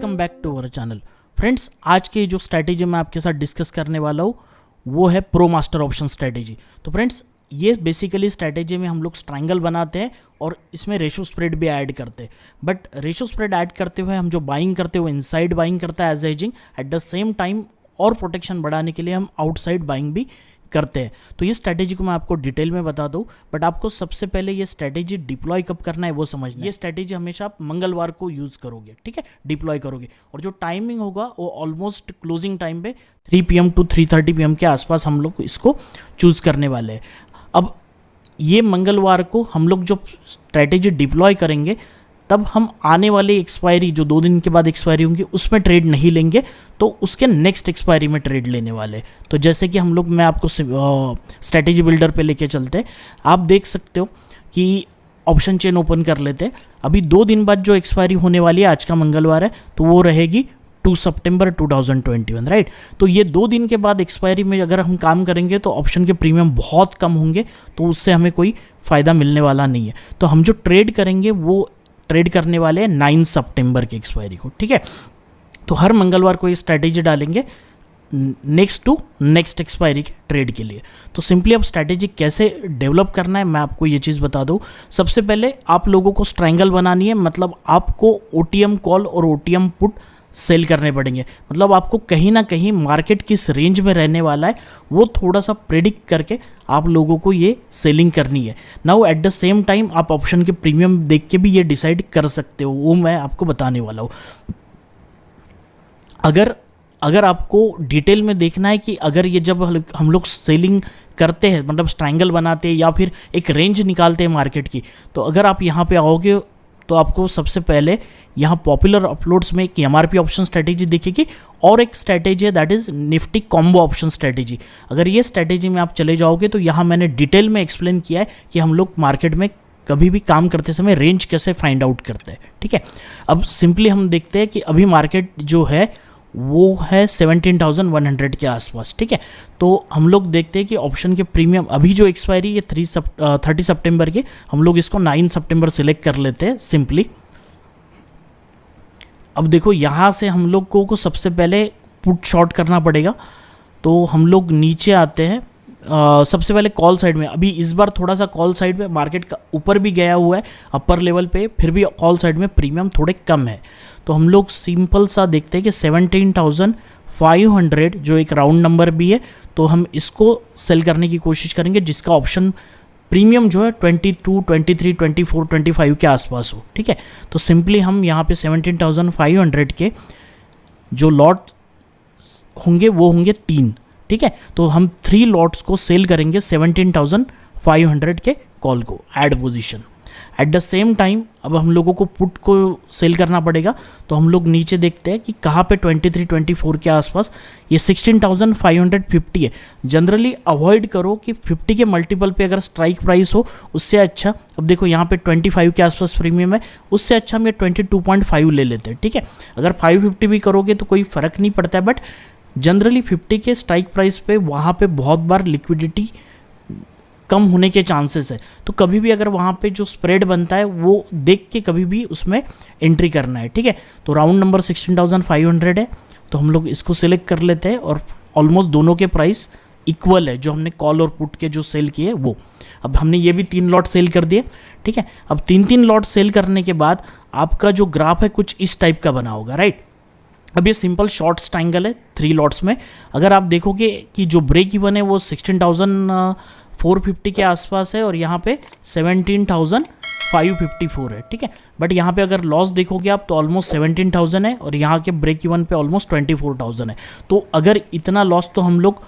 Welcome back to our channel. Friends, आज की जो स्ट्रैटेजी मैं आपके साथ डिस्कस करने वाला हूँ वो है प्रो मास्टर ऑप्शन स्ट्रैटेजी। तो फ्रेंड्स, ये बेसिकली स्ट्रैटेजी में हम लोग ट्रायंगल बनाते हैं और इसमें रेशो स्प्रेड भी ऐड करते हैं। बट रेशो स्प्रेड ऐड करते हुए हम जो बाइंग करते हुए इनसाइड बाइंग करता है as hedging, at the same time और प्रोटेक्शन बढ़ाने के लिए हम आउटसाइड बाइंग भी करते हैं। तो ये स्ट्रैटेजी को मैं आपको डिटेल में बता दूं, बट आपको सबसे पहले ये स्ट्रैटेजी डिप्लॉय कब करना है वो समझना है। ये स्ट्रैटेजी हमेशा आप मंगलवार को यूज़ करोगे, ठीक है, डिप्लॉय करोगे। और जो टाइमिंग होगा वो ऑलमोस्ट क्लोजिंग टाइम पे 3 PM to 3:30 PM के आसपास हम लोग इसको चूज़ करने वाले हैं। अब ये मंगलवार को हम लोग जो स्ट्रैटेजी डिप्लॉय करेंगे तब हम आने वाली एक्सपायरी जो 2 दिन के बाद एक्सपायरी होंगी उसमें ट्रेड नहीं लेंगे, तो उसके नेक्स्ट एक्सपायरी में ट्रेड लेने वाले। तो जैसे कि हम लोग, मैं आपको स्ट्रैटेजी बिल्डर पे लेके चलते हैं। आप देख सकते हो कि ऑप्शन चेन ओपन कर लेते हैं। अभी 2 दिन बाद जो एक्सपायरी होने वाली है, आज का मंगलवार है, तो वो रहेगी 2 सितंबर 2021, राइट। तो ये 2 दिन के बाद एक्सपायरी में अगर हम काम करेंगे तो ऑप्शन के प्रीमियम बहुत कम होंगे, तो उससे हमें कोई फ़ायदा मिलने वाला नहीं है। तो हम जो ट्रेड करेंगे वो ट्रेड करने वाले हैं 9 सितंबर की एक्सपायरी को, ठीक है। तो हर मंगलवार को ये स्ट्रैटेजी डालेंगे नेक्स्ट टू नेक्स्ट एक्सपायरी के ट्रेड के लिए। तो सिंपली अब स्ट्रैटेजी कैसे डेवलप करना है मैं आपको ये चीज़ बता दूँ। सबसे पहले आप लोगों को ट्रायंगल बनानी है, मतलब आपको OTM कॉल और OTM पुट सेल करने पड़ेंगे। मतलब आपको कहीं ना कहीं मार्केट किस रेंज में रहने वाला है वो थोड़ा सा प्रेडिक्ट करके आप लोगों को ये सेलिंग करनी है। Now at the same time आप ऑप्शन के प्रीमियम देख के भी ये डिसाइड कर सकते हो, वो मैं आपको बताने वाला हूँ। अगर आपको डिटेल में देखना है कि अगर ये जब हम लोग सेलिंग करते हैं, मतलब ट्रायंगल बनाते हैं या फिर एक रेंज निकालते हैं मार्केट की, तो अगर आप यहाँ पे आओगे तो आपको सबसे पहले यहाँ पॉपुलर अपलोड्स में एक MRP ऑप्शन स्ट्रैटेजी दिखेगी और एक स्ट्रैटेजी है that is Nifty combo option strategy. अगर ये स्ट्रैटेजी में आप चले जाओगे तो यहाँ मैंने डिटेल में एक्सप्लेन किया है कि हम लोग मार्केट में कभी भी काम करते समय रेंज कैसे फाइंड आउट करते हैं, ठीक है। अब सिंपली हम देखते हैं कि अभी मार्केट जो है वो है 17,100 के आसपास, ठीक है। तो हम लोग देखते हैं कि ऑप्शन के प्रीमियम अभी जो एक्सपायरी है 30 सितंबर की, हम लोग इसको 9 सितंबर सेलेक्ट कर लेते हैं सिंपली। अब देखो यहाँ से हम लोग को सबसे पहले पुट शॉर्ट करना पड़ेगा। तो हम लोग नीचे आते हैं, सबसे पहले कॉल साइड में। अभी इस बार थोड़ा सा कॉल साइड में मार्केट का ऊपर भी गया हुआ है अपर लेवल पे, फिर भी कॉल साइड में प्रीमियम थोड़े कम है। तो हम लोग सिंपल सा देखते हैं कि 17,500 जो एक राउंड नंबर भी है, तो हम इसको सेल करने की कोशिश करेंगे जिसका ऑप्शन प्रीमियम जो है 22, 23, 24, 25 के आसपास हो, ठीक है। तो सिंपली हम यहाँ पे 17,500 के जो लॉट होंगे वो होंगे 3, ठीक है। तो हम 3 लॉट्स को सेल करेंगे 17,500 के कॉल को add position. Eight the same time अब हम लोगों को पुट को सेल करना पड़ेगा। तो हम लोग नीचे देखते हैं कि कहाँ पे 23, 24 के आसपास ये 16,550 है। जनरली अवॉइड करो कि 50 के मल्टीपल पे अगर स्ट्राइक प्राइस हो, उससे अच्छा, अब देखो यहाँ पे 25 के आसपास प्रीमियम है, उससे अच्छा हम ये 22.5 ले लेते हैं, ठीक है। अगर 550 भी करोगे तो कोई फ़र्क नहीं पड़ता है, बट जनरली 50 के स्ट्राइक प्राइस पे वहाँ पे बहुत बार लिक्विडिटी कम होने के चांसेस है। तो कभी भी अगर वहाँ पे जो स्प्रेड बनता है वो देख के कभी भी उसमें एंट्री करना है, ठीक है। तो राउंड नंबर 16,500 है, तो हम लोग इसको सिलेक्ट कर लेते हैं और ऑलमोस्ट दोनों के प्राइस इक्वल है जो हमने कॉल और पुट के जो सेल किए वो। अब हमने ये भी 3 लॉट सेल कर दिए, ठीक है। अब 3 लॉट सेल करने के बाद आपका जो ग्राफ है कुछ इस टाइप का बना होगा, राइट। अब ये सिंपल शॉर्ट्स ट्रायंगल है 3 लॉट्स में। अगर आप देखोगे कि जो ब्रेक इवन है वो 16,450 के आसपास है और यहाँ पे 17,554 है, ठीक है। बट यहाँ पे अगर लॉस देखोगे आप तो ऑलमोस्ट 17,000 है और यहाँ के ब्रेक इवन पे ऑलमोस्ट 24,000 है। तो अगर इतना लॉस तो हम लोग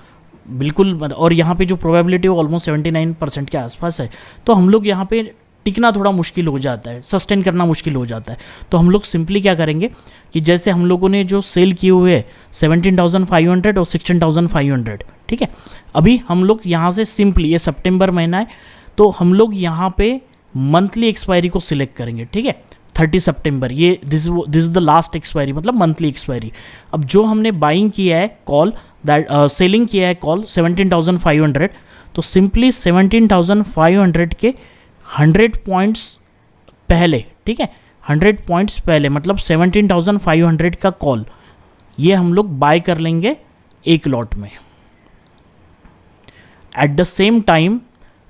बिल्कुल, और यहाँ पे जो प्रोबेबिलिटी है ऑलमोस्ट 79% के आसपास है, तो हम लोग यहाँ पे टिकना थोड़ा मुश्किल हो जाता है, सस्टेन करना मुश्किल हो जाता है। तो हम लोग सिंपली क्या करेंगे कि जैसे हम लोगों ने जो सेल किए हुए हैं 17,500 और 16,500, ठीक है। अभी हम लोग यहाँ से सिंपली, ये सितंबर महीना है तो हम लोग यहाँ पे मंथली एक्सपायरी को सिलेक्ट करेंगे, ठीक है। 30 सितंबर, ये this is the last expiry, मतलब मंथली एक्सपायरी। अब जो हमने बाइंग किया है कॉल, दैट सेलिंग किया है कॉल 17,500, तो सिंपली 17,500 के 100 पॉइंट्स पहले, ठीक है, 100 पॉइंट्स पहले, मतलब 17,500 का कॉल, ये हम लोग बाय कर लेंगे एक लॉट में। एट द सेम टाइम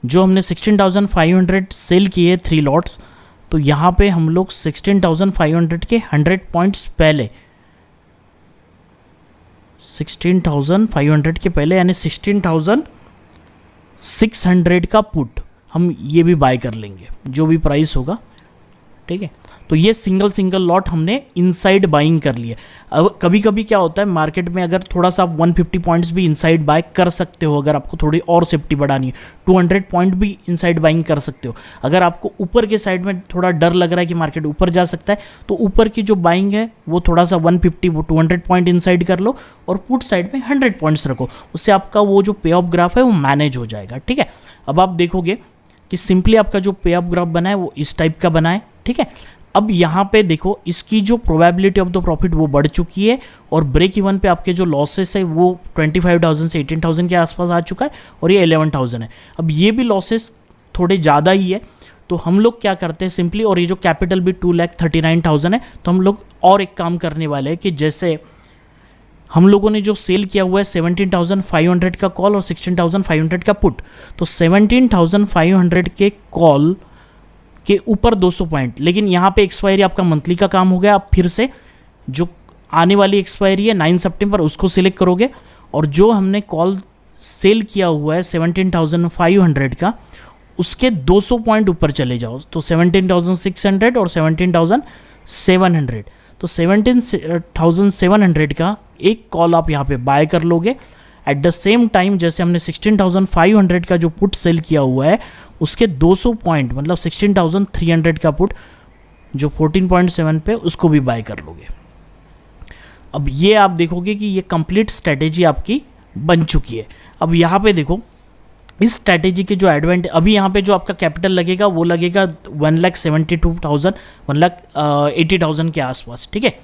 जो हमने 16,500 सेल किए 3 लॉट्स, तो यहाँ पे हम लोग 16,500 के 100 पॉइंट्स पहले, 16,500 के पहले यानी 16,600 का पुट हम ये भी बाय कर लेंगे, जो भी प्राइस होगा, ठीक है। तो ये सिंगल लॉट हमने इनसाइड बाइंग कर लिए। अब कभी कभी क्या होता है मार्केट में, अगर थोड़ा सा 150 पॉइंट्स भी इनसाइड बाय कर सकते हो, अगर आपको थोड़ी और सेफ्टी बढ़ानी है 200 पॉइंट भी इनसाइड बाइंग कर सकते हो। अगर आपको ऊपर के साइड में थोड़ा डर लग रहा है कि मार्केट ऊपर जा सकता है, तो ऊपर की जो बाइंग है वो थोड़ा सा 150-200 पॉइंट इनसाइड कर लो और पुट साइड में 100 पॉइंट्स रखो। उससे आपका वो जो पे ऑफ ग्राफ है वो मैनेज हो जाएगा, ठीक है। अब आप देखोगे कि सिंपली आपका जो पे ऑफ ग्राफ बना है वो इस टाइप का बना है, ठीक है। अब यहाँ पे देखो इसकी जो प्रोबेबिलिटी ऑफ द प्रॉफिट वो बढ़ चुकी है और ब्रेक इवन पे आपके जो लॉसेस है वो 25,000 से 18,000 के आसपास आ चुका है और ये 11,000 है। अब ये भी लॉसेस थोड़े ज़्यादा ही है, तो हम लोग क्या करते हैं सिंपली, और ये जो कैपिटल भी 2,39,000 है, तो हम लोग और एक काम करने वाले हैं कि जैसे हम लोगों ने जो सेल किया हुआ है 17,500 का कॉल और 16,500 का पुट, तो 17,500 के कॉल के ऊपर 200 पॉइंट, लेकिन यहाँ पे एक्सपायरी आपका मंथली का काम हो गया। आप फिर से जो आने वाली एक्सपायरी है 9 सितंबर उसको सिलेक्ट करोगे और जो हमने कॉल सेल किया हुआ है 17,500 का, उसके 200 पॉइंट ऊपर चले जाओ, तो 17,600 और 17,700, तो 17,700 का एक कॉल आप यहाँ पे बाय कर लोगे। एट द सेम टाइम जैसे हमने 16,500 का जो पुट सेल किया हुआ है उसके 200 पॉइंट मतलब 16,300 का पुट जो 14.7 पे, उसको भी बाय कर लोगे। अब ये आप देखोगे कि ये कंप्लीट स्ट्रेटेजी आपकी बन चुकी है। अब यहाँ पे देखो इस स्ट्रैटेजी के जो एडवांटेज, अभी यहाँ पे जो आपका कैपिटल लगेगा वो लगेगा 1,72,000 1,80,000 के आसपास, ठीक है।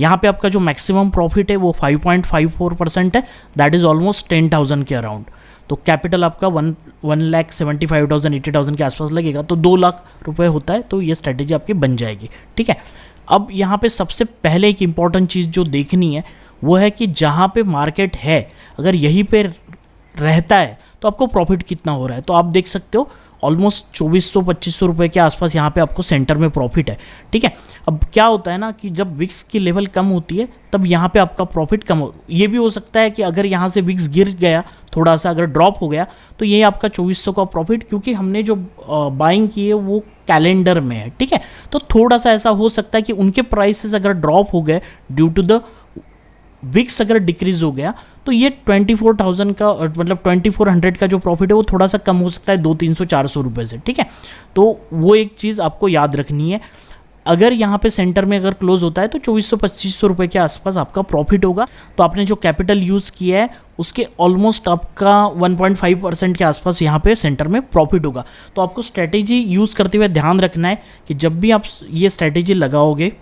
यहाँ पे आपका जो मैक्सिमम प्रॉफिट है वो 5.54% है, दैट इज ऑलमोस्ट 10,000 के अराउंड। तो कैपिटल आपका 1,75,000 80,000 के आसपास लगेगा, तो 2 लाख रुपए होता है, तो ये स्ट्रैटेजी आपकी बन जाएगी, ठीक है। अब यहाँ पे सबसे पहले एक इंपॉर्टेंट चीज़ जो देखनी है वो है कि जहाँ पे मार्केट है अगर यहीं पे रहता है तो आपको प्रॉफिट कितना हो रहा है। तो आप देख सकते हो ऑलमोस्ट 2,400-2,500 रुपये के आसपास यहाँ पे आपको सेंटर में प्रॉफिट है, ठीक है। अब क्या होता है ना कि जब विक्स की लेवल कम होती है तब यहाँ पे आपका प्रॉफिट कम हो, ये भी हो सकता है कि अगर यहाँ से विक्स गिर गया थोड़ा सा, अगर ड्रॉप हो गया तो ये आपका 2,400 का प्रॉफिट, क्योंकि हमने जो बाइंग की है वो कैलेंडर में है, ठीक है। तो थोड़ा सा ऐसा हो सकता है कि उनके प्राइसेस अगर ड्रॉप हो गए ड्यू टू द विक्स अगर डिक्रीज हो गया तो ये 24,000 का मतलब 2,400 का जो प्रॉफिट है वो थोड़ा सा कम हो सकता है 200-300-400 रुपये से, ठीक है। तो वो एक चीज़ आपको याद रखनी है। अगर यहाँ पे सेंटर में अगर क्लोज होता है तो 2,400-2,500 रुपये के आसपास आपका प्रॉफिट होगा। तो आपने जो कैपिटल यूज़ किया है उसके ऑलमोस्ट आपका 1.5% के आसपास यहाँ पे सेंटर में प्रॉफिट होगा। तो आपको स्ट्रैटेजी यूज़ करते हुए ध्यान रखना है कि जब भी आप ये स्ट्रैटेजी लगाओगे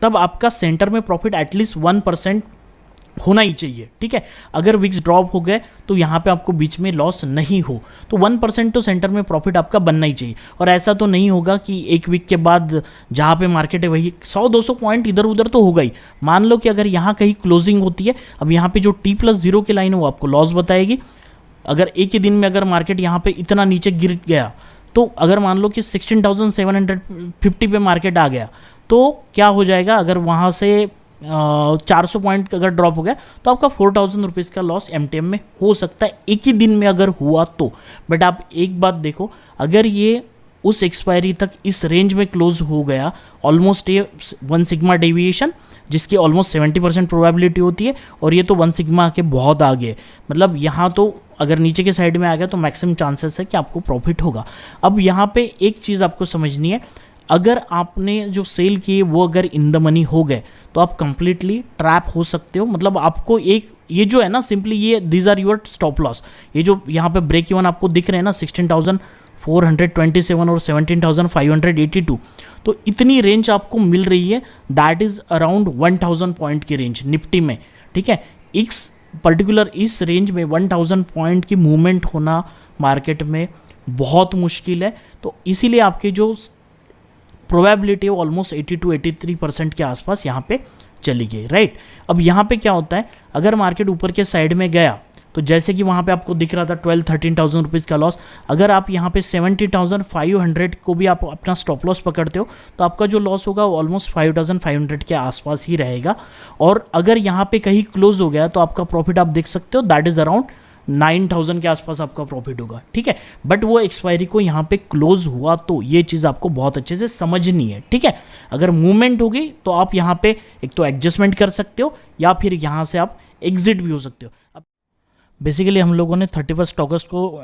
तब आपका सेंटर में प्रॉफिट एटलीस्ट 1% होना ही चाहिए, ठीक है। अगर विक्स ड्रॉप हो गए तो यहाँ पे आपको बीच में लॉस नहीं हो, तो 1% तो सेंटर में प्रॉफिट आपका बनना ही चाहिए। और ऐसा तो नहीं होगा कि एक वीक के बाद जहाँ पे मार्केट है वही 100-200 पॉइंट इधर उधर तो होगा ही। मान लो कि अगर यहाँ कहीं क्लोजिंग होती है, अब यहाँ पे जो T+0 की लाइन है वो आपको लॉस बताएगी। अगर एक ही दिन में अगर मार्केट यहाँ पे इतना नीचे गिर गया, तो अगर मान लो कि 16,750 पे मार्केट आ गया तो क्या हो जाएगा, अगर वहाँ से 400 पॉइंट अगर ड्रॉप हो गया तो आपका 4,000 रुपीज़ का लॉस MTM में हो सकता है एक ही दिन में अगर हुआ तो। बट आप एक बात देखो, अगर ये उस एक्सपायरी तक इस रेंज में क्लोज हो गया, ऑलमोस्ट ये 1 सिग्मा डेविएशन जिसकी ऑलमोस्ट 70% प्रोबेबिलिटी होती है, और ये तो 1 सिग्मा के बहुत आगे है, मतलब यहाँ तो अगर नीचे के साइड में आ गया तो मैक्सिमम चांसेस है कि आपको प्रॉफिट होगा। अब यहाँ पे एक चीज़ आपको समझनी है, अगर आपने जो सेल किए वो अगर इन द मनी हो गए तो आप कंप्लीटली ट्रैप हो सकते हो। मतलब आपको एक ये जो है ना सिंपली ये these are your stop loss, ये जो यहाँ पे ब्रेक इवन आपको दिख रहे हैं ना 16,427 और 17,582, तो इतनी रेंज आपको मिल रही है, दैट इज़ अराउंड 1,000 पॉइंट की रेंज निफ्टी में, ठीक है। इस पर्टिकुलर इस रेंज में 1,000 पॉइंट की मूवमेंट होना मार्केट में बहुत मुश्किल है। तो इसीलिए आपके जो प्रोबेबिलिटी ऑलमोस्ट 80 to 83% के आसपास यहाँ पे चली गई, राइट। अब यहाँ पे क्या होता है, अगर मार्केट ऊपर के साइड में गया तो जैसे कि वहाँ पे आपको दिख रहा था 12-13,000 रुपीज़ का लॉस, अगर आप यहाँ पे 70,500 को भी आप अपना स्टॉप लॉस पकड़ते हो तो आपका जो लॉस होगा वो ऑलमोस्ट 5,500 के आसपास ही रहेगा। और अगर यहाँ पे कहीं क्लोज हो गया तो आपका प्रॉफिट आप देख सकते हो दैट इज़ अराउंड 9,000 के आसपास आपका प्रॉफिट होगा, ठीक है। बट वो एक्सपायरी को यहाँ पे क्लोज हुआ, तो ये चीज़ आपको बहुत अच्छे से समझनी है, ठीक है। अगर मूवमेंट होगी तो आप यहाँ पे एक तो एडजस्टमेंट कर सकते हो या फिर यहाँ से आप एग्जिट भी हो सकते हो। अब बेसिकली हम लोगों ने 31 अगस्त को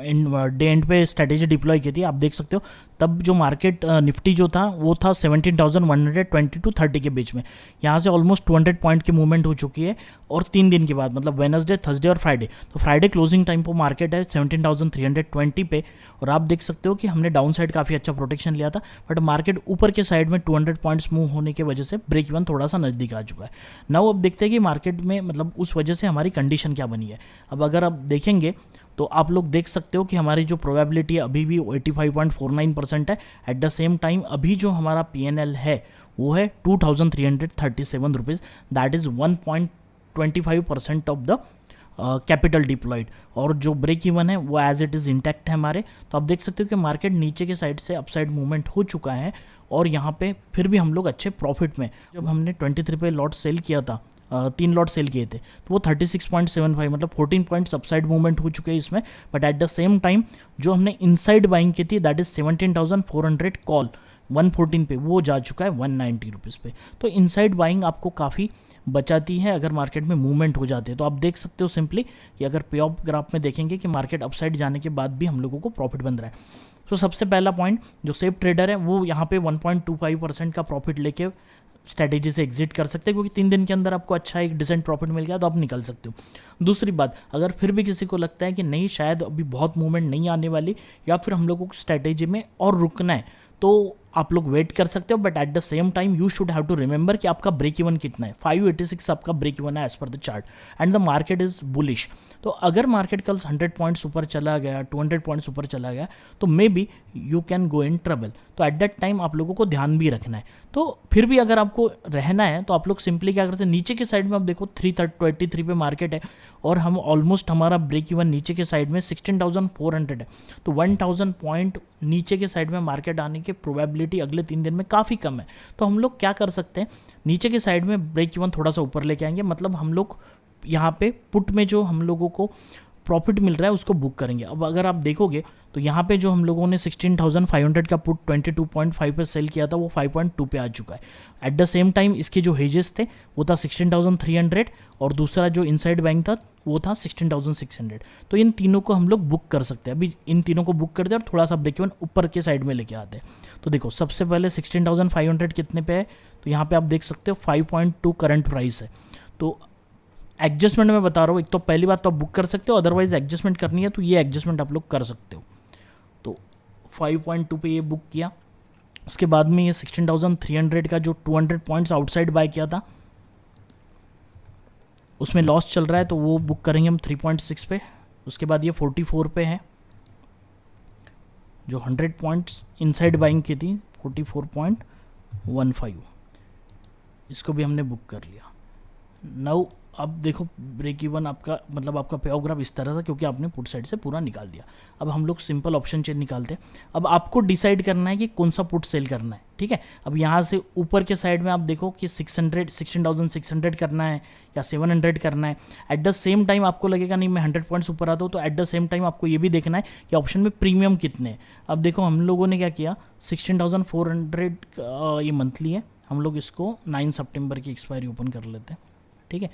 डे एंड पे स्ट्रैटेजी डिप्लॉय की थी, आप देख सकते हो। तब जो मार्केट निफ्टी जो था वो था 17,120 to 30 के बीच में। यहाँ से ऑलमोस्ट 200 पॉइंट की मूवमेंट हो चुकी है, और 3 दिन के बाद मतलब वेडनेसडे, थर्सडे और फ्राइडे, तो फ्राइडे क्लोजिंग टाइम पर मार्केट है 17,320 पे, और आप देख सकते हो कि हमने डाउन साइड काफ़ी अच्छा प्रोटेक्शन लिया था, बट मार्केट ऊपर के साइड में 200 पॉइंट्स मूव होने की वजह से ब्रेक इवन थोड़ा सा नज़दीक आ चुका है। नाउ अब देखते हैं कि मार्केट में मतलब उस वजह से हमारी कंडीशन क्या बनी है। अब अगर आप देखेंगे तो आप लोग देख सकते हो कि हमारी जो प्रोबेबिलिटी है अभी भी 85.49% है। एट द सेम टाइम अभी जो हमारा PNL है वो है 2,337 rupees, that is 1.25% of the capital deployed, और जो ब्रेक इवन है वो एज इट इज़ इंटैक्ट है हमारे। तो आप देख सकते हो कि मार्केट नीचे के साइड से अपसाइड मूवमेंट हो चुका है, और यहाँ पे फिर भी हम लोग अच्छे प्रॉफिट में, जब हमने 23 पे लॉट सेल किया था, 3 लॉट सेल किए थे, तो वो 36.75 मतलब 14 पॉइंट्स अपसाइड मूवमेंट हो चुके हैं इसमें। But at the same time जो हमने इनसाइड बाइंग की थी दैट इज 17,400 कॉल 114 पे, वो जा चुका है 190 रुपीज़ पे। तो इनसाइड बाइंग आपको काफ़ी बचाती है अगर मार्केट में मूवमेंट हो जाती है। तो आप देख सकते हो सिंपली कि अगर पे ऑफ ग्राफ में देखेंगे कि मार्केट अपसाइड जाने के बाद भी हम लोगों को प्रॉफिट बन रहा है। तो सबसे पहला पॉइंट, जो सेफ ट्रेडर है वो यहाँ पे 1.25% का प्रॉफिट लेके स्ट्रैटेजी से एग्जिट कर सकते हैं, क्योंकि 3 दिन के अंदर आपको अच्छा एक डिसेंट प्रॉफिट मिल गया तो आप निकल सकते हो। दूसरी बात, अगर फिर भी किसी को लगता है कि नहीं शायद अभी बहुत मूवमेंट नहीं आने वाली, या फिर हम लोगों को स्ट्रैटेजी में और रुकना है, तो आप लोग वेट कर सकते हो। But at the same time you should have to remember कि आपका ब्रेक इवन कितना है। 586 आपका ब्रेक इवन है as per the chart, and the market is bullish. तो अगर मार्केट कल 100 पॉइंट्स ऊपर चला गया, 200 पॉइंट्स ऊपर चला गया, तो may be you can go in trouble. तो एट दैट टाइम आप लोगों को ध्यान भी रखना है। तो फिर भी अगर आपको रहना है तो आप लोग सिंपली क्या करते हैं, नीचे के साइड में आप देखो 323 पे मार्केट है, और हम ऑलमोस्ट हमारा ब्रेक इवन नीचे के साइड में 16,400 है। तो 1,000 पॉइंट नीचे के साइड में मार्केट आने की प्रोबेबिलिटी अगले 3 दिन में काफ़ी कम है। तो हम लोग क्या कर सकते हैं, नीचे के साइड में ब्रेक इवन थोड़ा सा ऊपर लेके आएंगे, मतलब हम लोग यहाँ पे पुट में जो हम लोगों को प्रॉफिट मिल रहा है उसको बुक करेंगे। अब अगर आप देखोगे तो यहाँ पे जो हम लोगों ने 16,500 का पुट 22.5 पे सेल किया था वो 5.2 पे आ चुका है। एट द सेम टाइम इसके जो हेजेस थे वो था 16,300, और दूसरा जो इनसाइड बैंक था वो था 16,600। तो इन तीनों को हम लोग बुक कर सकते हैं। अभी इन तीनों को बुक करते हैं और थोड़ा सा ब्रेक इवन ऊपर के साइड में लेके आते हैं। तो देखो सबसे पहले 16,500 कितने पे है, तो यहाँ पे आप देख सकते हो 5.2 करंट प्राइस है। तो एडजस्टमेंट में बता रहा हूँ, एक तो पहली बात तो आप बुक कर सकते हो, अदरवाइज एडजस्टमेंट करनी है तो ये एडजस्टमेंट आप लोग कर सकते हो। तो 5.2 पे ये बुक किया, उसके बाद में ये 16,300 का जो 200 पॉइंट्स आउटसाइड बाय किया था उसमें लॉस चल रहा है, तो वो बुक करेंगे हम 3.6 पे। उसके बाद ये 44 पे है, जो 100 पॉइंट्स इनसाइड बाइंग की थी 44.15, इसको भी हमने बुक कर लिया। नाउ अब देखो ब्रेक इवन आपका मतलब आपका पे ऑफ ग्राफ इस तरह था, क्योंकि आपने पुट साइड से पूरा निकाल दिया। अब हम लोग सिंपल ऑप्शन चेन निकालते हैं। अब आपको डिसाइड करना है कि कौन सा पुट सेल करना है, ठीक है। अब यहाँ से ऊपर के साइड में आप देखो कि 16,600 करना है या 700 करना है। एट द सेम टाइम आपको लगेगा नहीं मैं 100 पॉइंट्स ऊपर आता हूँ, तो एट द सेम टाइम आपको ये भी देखना है कि ऑप्शन में प्रीमियम कितने हैं। अब देखो हम लोगों ने क्या किया, 16,400 ये मंथली है, हम लोग इसको 9 सितंबर की एक्सपायरी ओपन कर लेते हैं, ठीक है।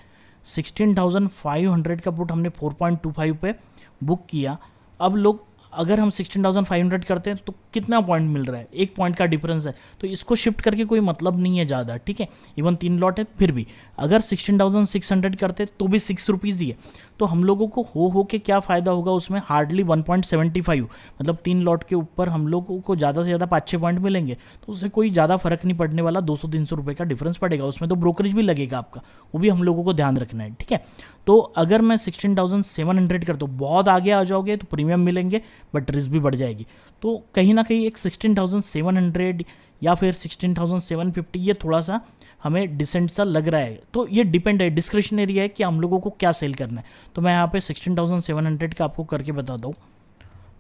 16,500 का पुट हमने 4.25 पे बुक किया। अब लोग अगर हम 16,500 करते हैं तो कितना पॉइंट मिल रहा है, 1 पॉइंट का डिफरेंस है, तो इसको शिफ्ट करके कोई मतलब नहीं है ज़्यादा, ठीक है। इवन 3 लॉट है, फिर भी अगर 16,600 करते तो भी 6 रुपीज़ ही है। तो हम लोगों को हो के क्या फ़ायदा होगा उसमें, हार्डली 1.75 मतलब 3 लॉट के ऊपर हम लोगों को ज़्यादा से ज़्यादा 5-6 पॉइंट मिलेंगे, तो उससे कोई ज़्यादा फर्क नहीं पड़ने वाला। 200-300 रुपये का डिफरेंस पड़ेगा उसमें, तो ब्रोकरेज भी लगेगा आपका, वो भी हम लोगों को ध्यान रखना है, ठीक है। तो अगर मैं 16,700 करता हूँ, बहुत आगे आ जाओगे तो प्रीमियम मिलेंगे बट रिस्क भी बढ़ जाएगी। तो कहीं ना कहीं एक 16,700 या फिर 16,750, ये थोड़ा सा हमें डिसेंट सा लग रहा है। तो ये डिपेंड है, डिस्क्रिशनरी है कि हम लोगों को क्या सेल करना है। तो मैं यहाँ पे 16,700 का आपको करके बताता हूँ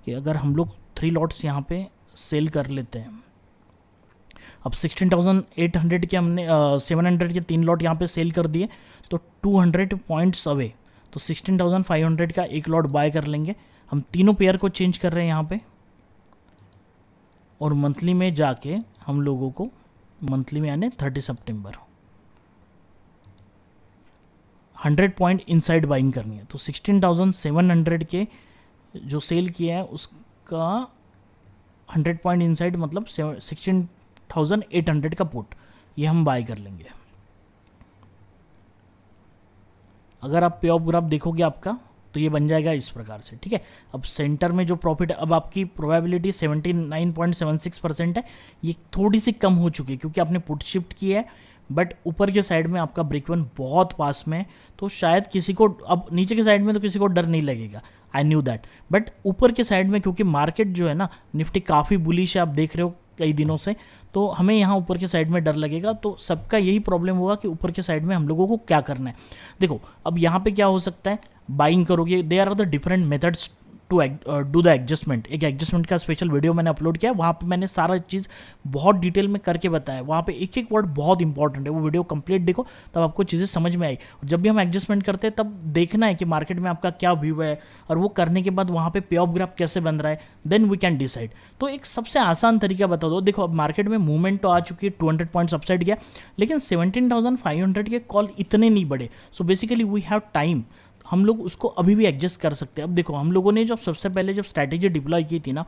कि अगर हम लोग 3 लॉट्स यहाँ पे सेल कर लेते हैं, अब 16,800 के हमने 700 के 3 लॉट यहाँ पे सेल कर दिए, तो 200 पॉइंट्स अवे, तो 16,500 का एक लॉट बाय कर लेंगे। हम तीनों पेयर को चेंज कर रहे हैं यहाँ पे, और मंथली में जाके हम लोगों को मंथली में यानी 30 सितंबर 100 पॉइंट इनसाइड बाइंग करनी है। तो 16,700 के जो सेल किया है उसका 100 पॉइंट इनसाइड मतलब 16,800 का पुट, ये हम बाय कर लेंगे। अगर आप पे ऑफ ग्राफ देखोगे आपका, तो ये बन जाएगा इस प्रकार से, ठीक है। अब सेंटर में जो प्रॉफिट, अब आपकी प्रोबेबिलिटी 79.76% है, ये थोड़ी सी कम हो चुकी है क्योंकि आपने पुट शिफ्ट किया है, बट ऊपर के साइड में आपका ब्रेक इवन बहुत पास में है, तो शायद किसी को, अब नीचे के साइड में तो किसी को डर नहीं लगेगा, आई न्यू दैट, बट ऊपर के साइड में क्योंकि मार्केट जो है ना, निफ्टी काफ़ी बुलिश है, आप देख रहे हो कई दिनों से, तो हमें यहाँ ऊपर के साइड में डर लगेगा। तो सबका यही प्रॉब्लम होगा कि ऊपर के साइड में हम लोगों को क्या करना है। देखो अब यहाँ पे क्या हो सकता है, बाइंग करोगे, they are the different methods to do the adjustment. एक एडजस्टमेंट का स्पेशल वीडियो मैंने अपलोड किया, वहाँ पे मैंने सारा चीज़ बहुत डिटेल में करके बताया, वहाँ पे एक एक वर्ड बहुत इंपॉर्टेंट है, वो वीडियो कंप्लीट देखो तब आपको चीज़ें समझ में आई। जब भी हम एडजस्टमेंट करते हैं तब देखना है कि मार्केट में आपका क्या व्यू है, और वो करने के बाद वहाँ पे पे ऑफ ग्राफ कैसे बन रहा है, देन वी कैन डिसाइड। तो एक सबसे आसान तरीका बता दो, देखो अब मार्केट में मूवमेंट तो आ चुकी है, 200 पॉइंट्स अपसाइड गया, लेकिन 17,500 के कॉल इतने नहीं बढ़े, so basically we have time, हम लोग उसको अभी भी एडजस्ट कर सकते हैं। अब देखो हम लोगों ने जब सबसे पहले जब स्ट्रैटेजी डिप्लॉय की थी ना,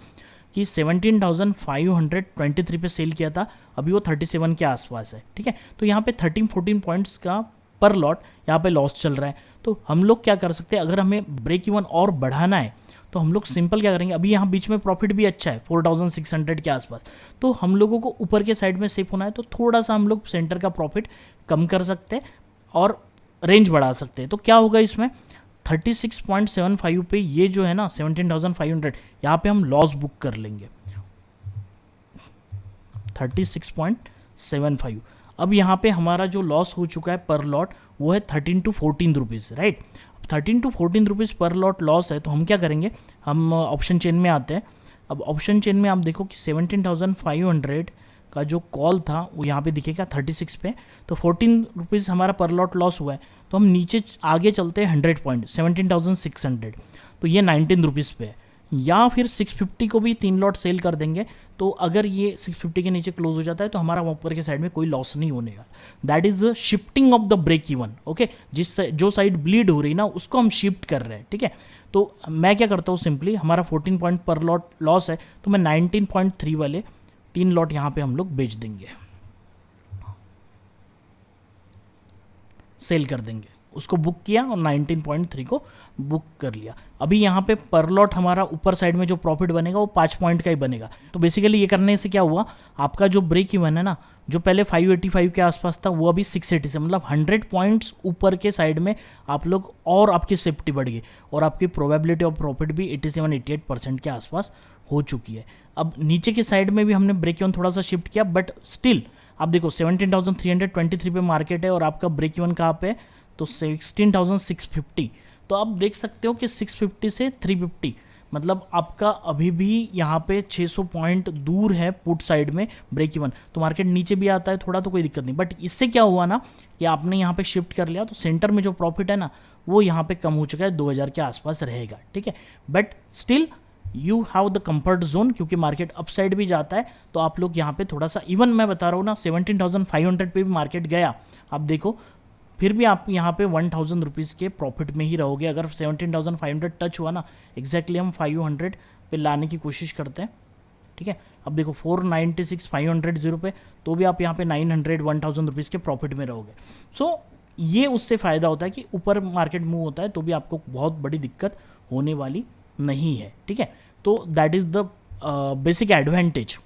कि 17,523 पे सेल किया था, अभी वो 37 के आसपास है, ठीक है। तो यहाँ पे 13-14 पॉइंट्स का पर लॉट यहाँ पे लॉस चल रहा है। तो हम लोग क्या कर सकते हैं, अगर हमें ब्रेक इवन और बढ़ाना है तो हम लोग सिंपल क्या करेंगे, अभी यहाँ बीच में प्रॉफिट भी अच्छा है 4,600 के आसपास, तो हम लोगों को ऊपर के साइड में सेफ होना है, तो थोड़ा सा हम लोग सेंटर का प्रॉफिट कम कर सकते हैं और रेंज बढ़ा सकते हैं। तो क्या होगा इसमें, 36.75 पे ये जो है ना 17,500, यहाँ पे हम लॉस बुक कर लेंगे 36.75। अब यहाँ पे हमारा जो लॉस हो चुका है पर लॉट वो है 13 to 14 rupees, right. 13 to 14 rupees पर लॉट लॉस है, तो हम क्या करेंगे, हम ऑप्शन चेन में आते हैं। अब ऑप्शन चेन में आप देखो कि 17,500 का जो कॉल था वो यहाँ पे दिखेगा 36 पे, तो 14 रुपीज़ हमारा पर लॉट लॉस हुआ है। तो हम नीचे आगे चलते हैं 100 पॉइंट 17,600, तो ये 19 रुपीज़ पे है, या फिर 650 को भी 3 लॉट सेल कर देंगे। तो अगर ये 650 के नीचे क्लोज हो जाता है तो हमारा ऊपर के साइड में कोई लॉस नहीं होने का, that is shifting of the break even, okay. जो साइड ब्लीड हो रही ना उसको हम शिफ्ट कर रहे हैं, ठीक है। तो मैं क्या करता हूँ, सिंपली हमारा 14 पॉइंट पर लॉट लॉस है, तो मैं 19.3 वाले 3 लॉट यहाँ पे हम लोग बेच देंगे, सेल कर देंगे, उसको बुक किया और 19.3 को बुक कर लिया। अभी यहाँ पे पर लॉट हमारा ऊपर साइड में जो प्रॉफिट बनेगा वो 5 पॉइंट का ही बनेगा। तो बेसिकली ये करने से क्या हुआ, आपका जो ब्रेक इवन है ना, जो पहले 585 के आसपास था वो अभी 680 से, मतलब 100 पॉइंट्स ऊपर के साइड में आप लोग, और आपकी सेफ्टी बढ़ गई, और आपकी प्रोबेबिलिटी ऑफ प्रॉफिट भी 87-88% के आसपास हो चुकी है। अब नीचे के साइड में भी हमने ब्रेक इवन थोड़ा सा शिफ्ट किया, बट स्टिल आप देखो 17,323 पे मार्केट है और आपका ब्रेक इवन कहाँ पे है, तो 16,650। तो आप देख सकते हो कि 650 से 350, मतलब आपका अभी भी यहाँ पे 600 पॉइंट दूर है पुट साइड में ब्रेक इवन। तो मार्केट नीचे भी आता है थोड़ा तो कोई दिक्कत नहीं, बट इससे क्या हुआ ना कि आपने यहाँ पे शिफ्ट कर लिया, तो सेंटर में जो प्रॉफिट है ना वो यहाँ पे कम हो चुका है, 2000 के आसपास रहेगा, ठीक है। But still you have the comfort zone, क्योंकि मार्केट अपसाइड भी जाता है, तो आप लोग यहाँ पे थोड़ा सा, इवन मैं बता रहा हूँ ना 17,500 पे भी मार्केट गया, आप देखो फिर भी आप यहाँ पे 1,000 रुपीज़ के प्रॉफिट में ही रहोगे। अगर 17,500 टच हुआ ना, एग्जैक्टली हम 500 पे लाने की कोशिश करते हैं, ठीक है। अब देखो 496 500 पे, तो भी आप यहाँ पे 900 1,000 रुपीज़ के प्रॉफिट में रहोगे। सो ये उससे फ़ायदा होता है कि ऊपर मार्केट मूव होता है तो भी आपको बहुत बड़ी दिक्कत होने वाली नहीं है, ठीक है। तो that is the basic advantage,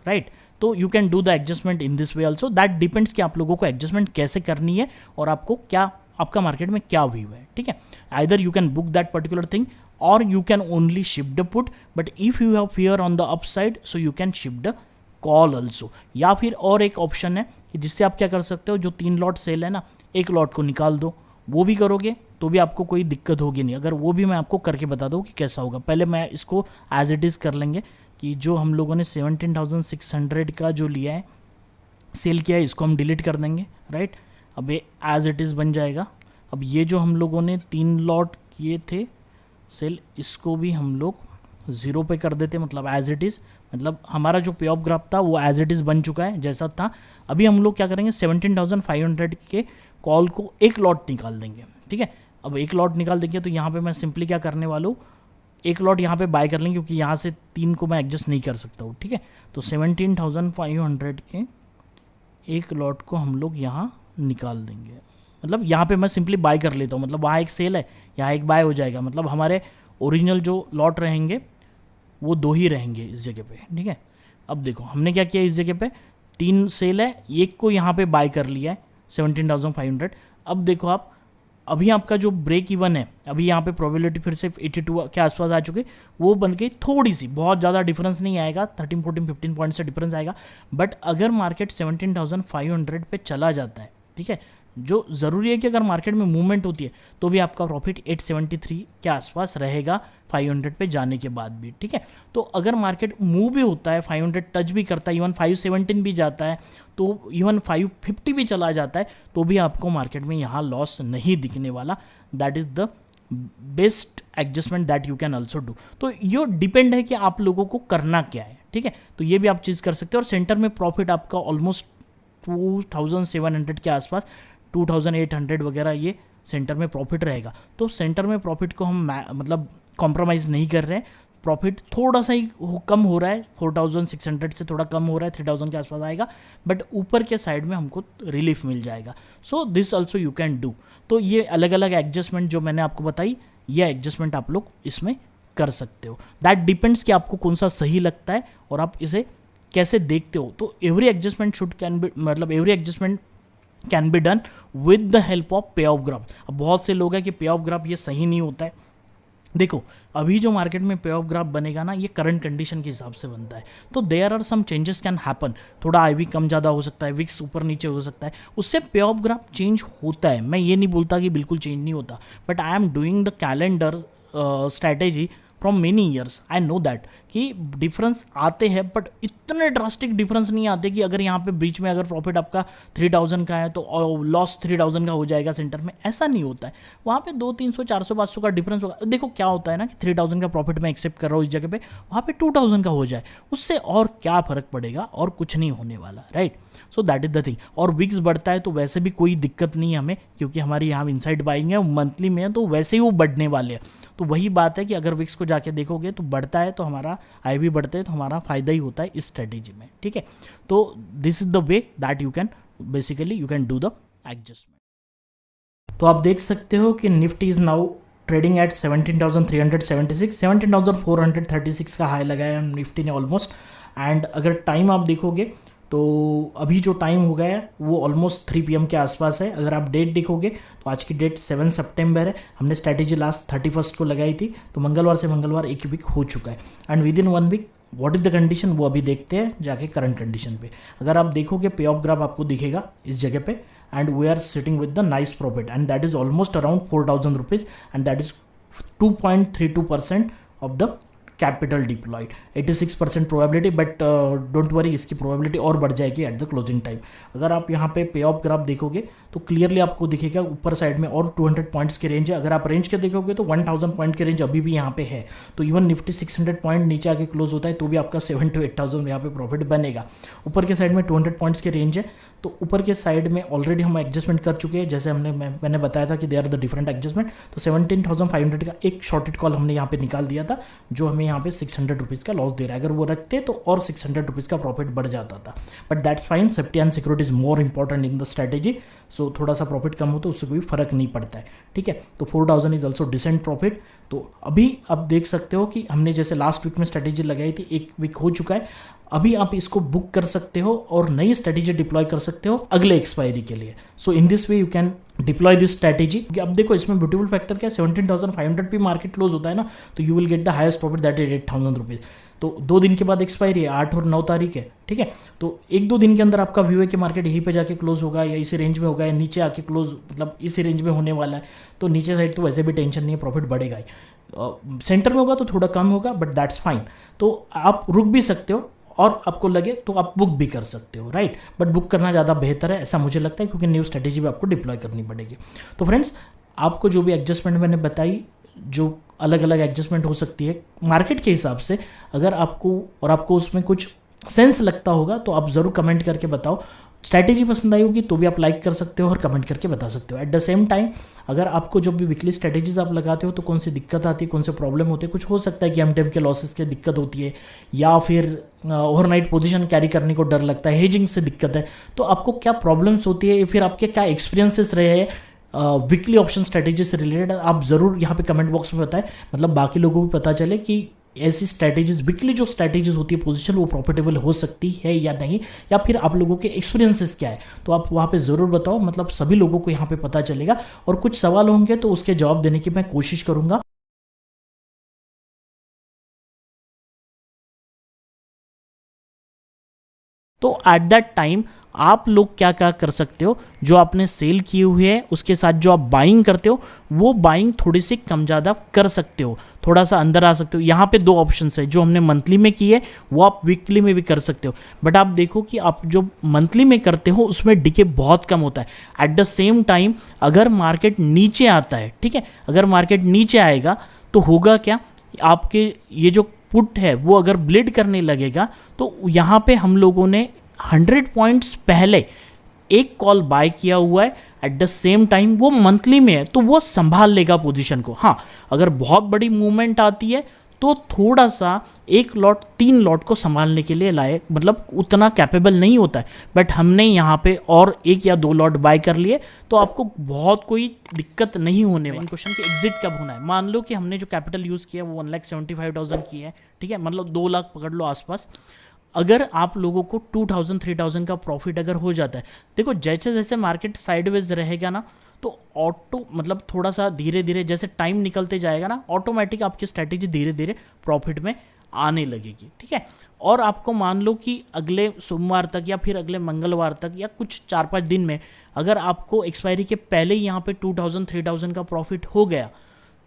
right. तो you can do the adjustment in this way also, that depends कि आप लोगों को एडजस्टमेंट कैसे करनी है और आपको क्या, आपका मार्केट में क्या व्यू है, ठीक है। Either you can book that particular thing or you can only shift the put, but if you have fear on the upside, so you can shift the call also. या फिर और एक option है कि जिससे आप क्या कर सकते हो, जो 3 लॉट सेल है ना, एक लॉट को निकाल दो, वो भी करोगे तो भी आपको कोई दिक्कत होगी नहीं। अगर वो भी मैं आपको करके बता दूँ कि कैसा होगा। पहले मैं इसको एज इट इज़ कर लेंगे कि जो हम लोगों ने 17,600 का जो लिया है, सेल किया है, इसको हम डिलीट कर देंगे, राइट। अब ये एज इट इज़ बन जाएगा। अब ये जो हम लोगों ने 3 लॉट किए थे सेल, इसको भी हम लोग 0 पे कर देते, मतलब एज इट इज़, मतलब हमारा जो पे ऑफ ग्राफ था वो एज इट इज़ बन चुका है जैसा था। अभी हम लोग क्या करेंगे, 17,500 के कॉल को एक लॉट निकाल देंगे, ठीक है। अब एक लॉट निकाल देंगे तो यहाँ पे मैं सिंपली क्या करने वाला हूँ, एक लॉट यहाँ पे बाय कर लेंगे, क्योंकि यहाँ से 3 को मैं एडजस्ट नहीं कर सकता हूँ, ठीक है। तो 17,500 के एक लॉट को हम लोग यहाँ निकाल देंगे। मतलब यहाँ पे मैं सिंपली बाय कर लेता हूँ, मतलब वहाँ एक सेल है, यहाँ एक बाय हो जाएगा। मतलब हमारे ओरिजिनल जो लॉट रहेंगे वो 2 ही रहेंगे इस जगह पे, ठीक है। अब देखो हमने क्या किया, इस जगह पे 3 सेल है, एक को यहाँ पे बाय कर लिया है 17,500। अब देखो आप, अभी आपका जो ब्रेक इवन है, अभी यहाँ पे प्रोबेबिलिटी फिर से 82 के आसपास आ चुकी, वो बन गई थोड़ी सी, बहुत ज़्यादा डिफरेंस नहीं आएगा, 13, 14, 15 पॉइंट से डिफरेंस आएगा। बट अगर मार्केट 17,500 पे चला जाता है, ठीक है, जो ज़रूरी है कि अगर मार्केट में मूवमेंट होती है तो भी आपका प्रॉफिट 873 के आसपास रहेगा 500 पे जाने के बाद भी, ठीक है। तो अगर मार्केट मूव भी होता है, 500 टच भी करता है, इवन 517 भी जाता है, तो इवन 550 भी चला जाता है, तो भी आपको मार्केट में यहाँ लॉस नहीं दिखने वाला। That is the best adjustment that you can also do. तो ये डिपेंड है कि आप लोगों को करना क्या है, ठीक है। तो ये भी आप चीज़ कर सकते हो। और सेंटर में प्रॉफिट आपका ऑलमोस्ट 2,700 के आसपास, 2,800 वगैरह ये सेंटर में प्रॉफिट रहेगा। तो सेंटर में प्रॉफिट को हम मतलब कॉम्प्रोमाइज़ नहीं कर रहे हैं। प्रॉफिट थोड़ा सा ही कम हो रहा है, 4,600 से थोड़ा कम हो रहा है, 3,000 के आसपास आएगा, बट ऊपर के साइड में हमको रिलीफ मिल जाएगा। So this also you can do. तो ये अलग अलग एडजस्टमेंट जो मैंने आपको बताई, ये एडजस्टमेंट आप लोग इसमें कर सकते हो। दैट डिपेंड्स कि आपको कौन सा सही लगता है और आप इसे कैसे देखते हो। तो every adjustment every adjustment can be done with the help of पे ऑफ ग्राफ। अब बहुत से लोग हैं कि पे ऑफ ग्राफ ये सही नहीं होता है। देखो अभी जो मार्केट में पे ऑफ ग्राफ बनेगा ना, ये करंट कंडीशन के हिसाब से बनता है। तो there are some changes can happen, थोड़ा आईवी कम ज़्यादा हो सकता है, विक्स ऊपर नीचे हो सकता है, उससे पे ऑफ ग्राफ चेंज होता है। मैं ये नहीं बोलता कि बिल्कुल चेंज नहीं होता, but I am doing the calendar strategy from many years. I know that कि डिफरेंस आते हैं, बट इतने ड्रास्टिक डिफरेंस नहीं आते कि अगर यहाँ पे बीच में अगर प्रॉफिट आपका 3,000 का है तो लॉस 3,000 का हो जाएगा सेंटर में, ऐसा नहीं होता है। वहाँ पे 200, 300, 400, 500 का डिफरेंस होगा। देखो क्या होता है ना कि 3,000 का प्रॉफिट मैं एक्सेप्ट कर रहा हूँ इस जगह पे, वहाँ पे 2,000 का हो जाए, उससे और क्या फर्क पड़ेगा, और कुछ नहीं होने वाला, right. So that is the thing. और विक्स बढ़ता है तो वैसे भी कोई दिक्कत नहीं है हमें, क्योंकि हमारी यहाँ इनसाइड बाइंग है, मंथली में है, तो वैसे ही वो बढ़ने वाले हैं। तो वही बात है कि अगर विक्स को जाके देखोगे तो बढ़ता है तो हमारा आई भी बढ़ते हैं, तो हमारा फायदा ही होता है इस स्ट्रेटेजी में, ठीक है। तो this is the way that you can basically you can do the adjustment. तो आप देख सकते हो कि Nifty is now trading at 17,376, 17,436 का हाई लगाया है निफ्टी ने ऑलमोस्ट। एंड अगर टाइम आप देखोगे तो अभी जो टाइम हो गया है वो ऑलमोस्ट 3 PM के आसपास है। अगर आप डेट देखोगे तो आज की डेट 7 सितंबर है। हमने स्ट्रैटेजी लास्ट 31 को लगाई थी, तो मंगलवार से मंगलवार एक वीक हो चुका है। And within 1 week what is the condition, वो अभी देखते हैं जाके करंट कंडीशन पे। अगर आप देखोगे पे ऑफ ग्राफ आपको दिखेगा इस जगह पे, and we are sitting with the nice profit, and that is almost around 4,000 rupees, and that is 2.32% of the capital deployed. 86% probability, but don't worry, इसकी प्रोबेबिलिटी और बढ़ जाएगी एट द क्लोजिंग टाइम। अगर आप यहाँ पे पे ऑफ ग्राफ देखोगे तो क्लियरली आपको दिखेगा ऊपर साइड में और 200 पॉइंट्स की रेंज है। अगर आप रेंज के देखोगे तो 1,000 पॉइंट की रेंज अभी भी यहाँ पे है। तो इवन निफ्टी 600 पॉइंट नीचे आके क्लोज होता है तो भी आपका 7,000 to 8,000 यहाँ पे प्रॉफिट बनेगा। ऊपर के साइड में 200 पॉइंट्स की रेंज है, तो ऊपर के साइड में ऑलरेडी हम एडजस्टमेंट कर चुके हैं, जैसे मैंने बताया था कि they are the different adjustment. तो 17,500 का एक शॉर्टेड कॉल हमने यहाँ पे निकाल दिया था, जो हमें यहाँ पे 600 रुपीज़ का लॉस दे रहा है। अगर वो रखते तो और 600 रुपीज़ का प्रॉफिट बढ़ जाता था, but that's fine. Safety and security is more important in the strategy. So थोड़ा सा प्रॉफिट कम हो तो उससे कोई फर्क नहीं पड़ता है, ठीक है। तो 4,000 इज ऑल्सो डिसेंट प्रॉफिट। तो अभी आप देख सकते हो कि हमने जैसे लास्ट वीक में स्ट्रैटेजी लगाई थी, एक वीक हो चुका है, अभी आप इसको बुक कर सकते हो और नई स्ट्रैटेजी डिप्लॉय कर सकते हो अगले एक्सपायरी के लिए। So in this way you can deploy this strategy. अब देखो इसमें ब्यूटीफुल फैक्टर क्या है, 17,500 पे मार्केट क्लोज होता है ना, तो you will get the highest profit, that is 8,000 rupees. तो 2 दिन के बाद एक्सपायरी है, 8 और 9 तारीख है, ठीक है। तो 1-2 दिन के अंदर आपका व्यू है कि मार्केट यहीं पे जाके क्लोज होगा या इसी रेंज में होगा या नीचे आके क्लोज, मतलब इसी रेंज में होने वाला है, तो नीचे साइड तो वैसे भी टेंशन नहीं है, प्रॉफिट बढ़ेगा ही। सेंटर में होगा तो थोड़ा कम होगा, बट दैट्स फाइन। तो आप रुक भी सकते हो और आपको लगे तो आप बुक भी कर सकते हो, राइट। बट बुक करना ज़्यादा बेहतर है, ऐसा मुझे लगता है, क्योंकि न्यू स्ट्रेटेजी भी आपको डिप्लॉय करनी पड़ेगी। तो फ्रेंड्स, आपको जो भी एडजस्टमेंट मैंने बताई, जो अलग अलग एडजस्टमेंट हो सकती है मार्केट के हिसाब से, अगर आपको उसमें कुछ सेंस लगता होगा तो आप ज़रूर कमेंट करके बताओ। स्ट्रैटेजी पसंद आई होगी तो भी आप लाइक कर सकते हो और कमेंट करके बता सकते हो। एट द सेम टाइम, अगर आपको जब भी वीकली स्ट्रैटेजीज आप लगाते हो तो कौन सी दिक्कत आती है, कौन से प्रॉब्लम होते हैं, कुछ हो सकता है कि एमटीएम के लॉसेस की दिक्कत होती है, या फिर ओवरनाइट पोजीशन कैरी करने को डर लगता है, हेजिंग से दिक्कत है, तो आपको क्या प्रॉब्लम्स होती है या फिर आपके क्या एक्सपीरियंसेस रहे हैं वीकली ऑप्शन स्ट्रैटेजी से रिलेटेड, आप ज़रूर यहाँ पे कमेंट बॉक्स में बताएं, मतलब बाकी लोगों को भी पता चले कि ऐसी स्ट्रैटेजीज, वीकली जो स्ट्रैटेजीज होती है पोजीशन, वो प्रॉफिटेबल हो सकती है या नहीं, या फिर आप लोगों के एक्सपीरियंसेस क्या है, तो आप वहाँ पे ज़रूर बताओ, मतलब सभी लोगों को यहाँ पे पता चलेगा। और कुछ सवाल होंगे तो उसके जवाब देने की मैं कोशिश करूँगा। तो एट दैट टाइम आप लोग क्या क्या कर सकते हो, जो आपने सेल किए हुए हैं उसके साथ जो आप बाइंग करते हो, वो बाइंग थोड़ी सी कम ज़्यादा कर सकते हो, थोड़ा सा अंदर आ सकते हो। यहाँ पे 2 ऑप्शंस है, जो हमने मंथली में की है वो आप वीकली में भी कर सकते हो, बट आप देखो कि आप जो मंथली में करते हो उसमें डिके बहुत कम होता है। एट द सेम टाइम, अगर मार्केट नीचे आता है, ठीक है, अगर मार्केट नीचे आएगा तो होगा क्या, आपके ये जो पुट है वो अगर ब्लीड करने लगेगा, तो यहाँ पे हम लोगों ने 100 पॉइंट्स पहले एक कॉल बाय किया हुआ है, एट द सेम टाइम वो मंथली में है, तो वो संभाल लेगा पोजीशन को। हाँ, अगर बहुत बड़ी मूवमेंट आती है तो थोड़ा सा 1 लॉट 3 लॉट को संभालने के लिए लायक, मतलब उतना कैपेबल नहीं होता है, बट हमने यहाँ पे और 1 या 2 लॉट बाय कर लिए, तो आपको बहुत कोई दिक्कत नहीं होने वाली। क्वेश्चन कि एग्जिट कब होना है, मान लो कि हमने जो कैपिटल यूज़ किया वो 1,75,000 की है, ठीक है, मतलब 2 लाख पकड़ लो आसपास। अगर आप लोगों को 2,000-3,000 का प्रॉफिट अगर हो जाता है, देखो जैसे जैसे मार्केट साइडवेज रहेगा ना, तो ऑटो, मतलब थोड़ा सा धीरे धीरे जैसे टाइम निकलते जाएगा ना, ऑटोमेटिक आपकी स्ट्रैटेजी धीरे धीरे प्रॉफिट में आने लगेगी, ठीक है। और आपको मान लो कि अगले सोमवार तक या फिर अगले मंगलवार तक या कुछ 4-5 दिन में अगर आपको एक्सपायरी के पहले ही यहाँ पे 2,000-3,000 का प्रॉफिट हो गया,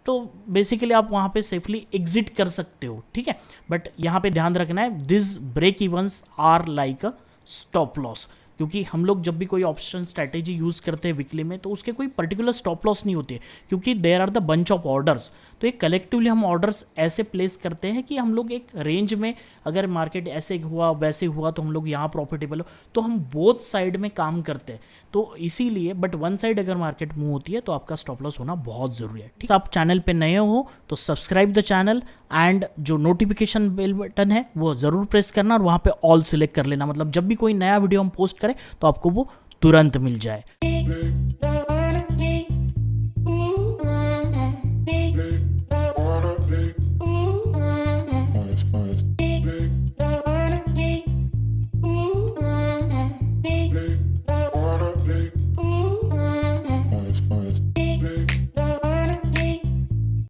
तो बेसिकली आप वहाँ पे सेफली एग्जिट कर सकते हो, ठीक है। बट यहाँ पे ध्यान रखना है, this break evens are like a stop loss, क्योंकि हम लोग जब भी कोई ऑप्शन स्ट्रैटेजी यूज़ करते हैं वीकली में, तो उसके कोई पर्टिकुलर स्टॉप लॉस नहीं होती है, क्योंकि there are the bunch of orders. तो एक कलेक्टिवली हम ऑर्डर्स ऐसे प्लेस करते हैं कि हम लोग एक रेंज में, अगर मार्केट ऐसे हुआ वैसे हुआ तो हम लोग यहाँ प्रॉफिटेबल हो, तो हम बोथ साइड में काम करते हैं, तो इसीलिए। बट वन साइड अगर मार्केट मूव होती है तो आपका स्टॉप लॉस होना बहुत ज़रूरी है, ठीक है। आप चैनल पे नए हो तो सब्सक्राइब द चैनल, एंड जो नोटिफिकेशन बेल बटन है वो ज़रूर प्रेस करना और वहाँ पे ऑल सिलेक्ट कर लेना, मतलब जब भी कोई नया वीडियो हम पोस्ट करें तो आपको वो तुरंत मिल जाए।